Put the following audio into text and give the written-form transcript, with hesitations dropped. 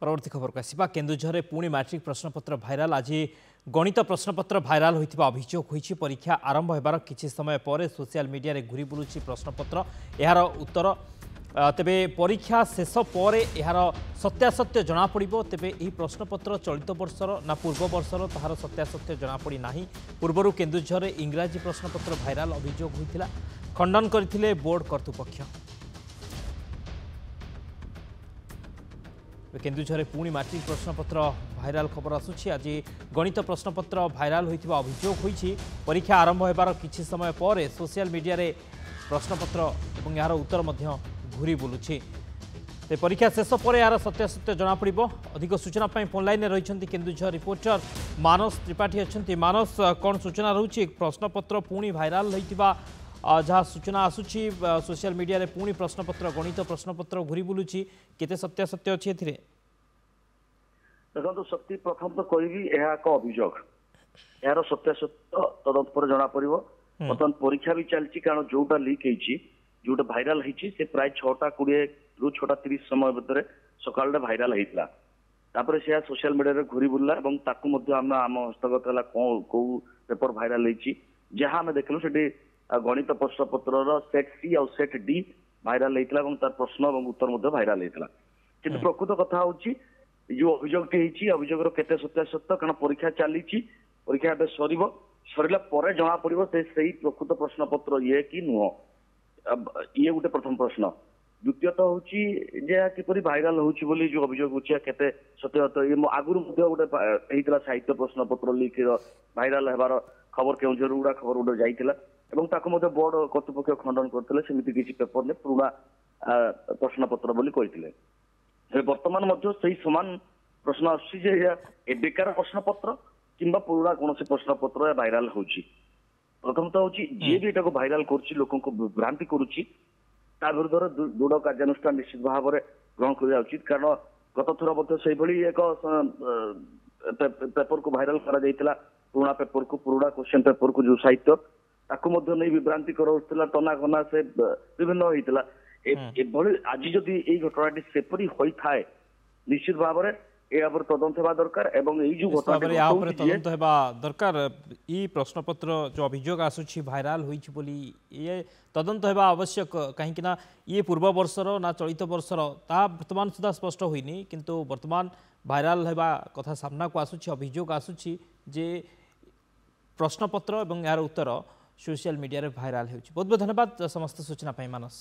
परवर्ती खबर को आसवा केन्दुझर पुणी मैट्रिक प्रश्नपत्र भाइराल आज गणित प्रश्नपत्र भाइराल होता अभियोग होती परीक्षा आरंभ होबार किछि समय पर सोशल मीडिया रे घूरी बुलुछि प्रश्नपत्र यार उत्तर तेबे परीक्षा शेष पर यार सत्यासत्य जना पड़िबो। तेबे यह प्रश्नपत्र चलित वर्षर ना पूर्व वर्षर ताहार सत्यासत्य जना पड़ी नाही। पूर्वरु केन्दुझर इंग्राजी प्रश्नपत्र भाइराल अभियोग होइतिला खंडन करथिले बोर्ड कर्तृपक्ष। केन्दुझर पुणी मैट्रिक प्रश्नपत्र भाइराल खबर आसुछि आज गणित प्रश्नपत्र भाइराल होइतिबा अभियोग होइछि। परीक्षा आरंभ होबार किछि समय पर सोशल मीडिया रे प्रश्नपत्र और यार उत्तर मध्य घूरी बुलुछि। परीक्षा शेष पर यार सत्यासत्य जना पड़िबो। अधिक सूचना फोन लाइन में रही केन्दुझर रिपोर्टर मानस त्रिपाठी अच्छा। मानस कौन सूचना रही प्रश्नपत्र पुणी भाइराल होइतिबा जहाँ सूचना आसुछि सोशल मीडिया रे पुणी प्रश्नपत्र गणित प्रश्नपत्र घूरी बुलुछि केते सत्यासत्य अछि एथिरे? देखो शक्ति प्रथम तो कहबी यह एक अभियोग यार सत्यासत्य तदंत पर जना पड़िबो। बर्तमान परीक्षा भी चलछि कारण जोटा लीक होइछि जोटा भाइराल होइछि से प्राय 6:20 रु 6:30 समय भितर सकाळ भाइराल होइतला। तापर से सोशल मीडिया रे घूरी बुलला एवं ताकू मध्ये आम हस्तगत हला को पेपर भाइराल होइछि जहाँ आम देखलु सेठी गणित प्रश्नपत्र सेट सी और सेट डी भाइराल होइतला एवं तार प्रश्न और उत्तर मध्ये भाइराल होइतला। किंतु प्रकृत कथा होछि जो अभियोगटी होइछि अभियोगर केते सत्यासत्य कारण परीक्षा चलीछि परीक्षा एबे सरिला पर जना पड़िबो से सही प्रकृत प्रश्नपत्र ये कि नुह। ये गोटे प्रथम प्रश्न। द्वितीयतः होछि जे किपरि भाइराल होछि बोली जो अभियोग होछि केते सत्य ये आगुरु मध्ये गोटे हेइतला साहित्य प्रश्नपत्र लीक भाइराल हेबार खबर केउझर उडा खबर उडा जाइतिला एवं ताको मध्ये बोर्ड कर्तृपक्ष खंडन करथिले सेमिति किछि पेपर ने पुराना प्रश्नपत्र बोली कहिथिले। वर्तमान मध्ये सही समान प्रश्न आछि जे ए बेकार प्रश्नपत्र किंबा पुराना कोनोसी प्रश्नपत्र भाइराल होछि। प्रथम तो होछि जे भी एटाको भाइराल करछि लोकन को भ्रांति करूछि ता विरुद्ध दृढ़ कार्यानुष्ठान निश्चित भाव में ग्रहण करा उचित कारण गत थर मध्ये सेही भली एक पेपर को भाइराल करा जाइतिला पुराना पेपर को पुराना क्वेश्चन पेपर को जो साहित्य ताकू मध्ये नै विभ्रांति कराउतिला टना घना से विभिन्न होइतिला। एभली आज जदि एई घटनाटी सेपरी होई थाए निश्चित भाव में या पर तदंत हेबा दरकार एवं एई जो घटनाटी या पर तदंत हेबा दरकार। ई प्रश्नपत्र जो अभियोग आसुछि भाइराल होइछि बोली ये तदंत हेबा आवश्यक कहीं ना ये पूर्व वर्षर ना चलित वर्षर ता वर्तमान सुधा स्पष्ट होइनी किंतु वर्तमान भाइराल हेबा कथा सामना को आसुछि अभियोग आसुछि जे प्रश्नपत्र और यार उत्तर सोशल मीडिया रे भाइराल होइछि। बहुत बहुत धन्यवाद समस्त सूचना पाई मानस।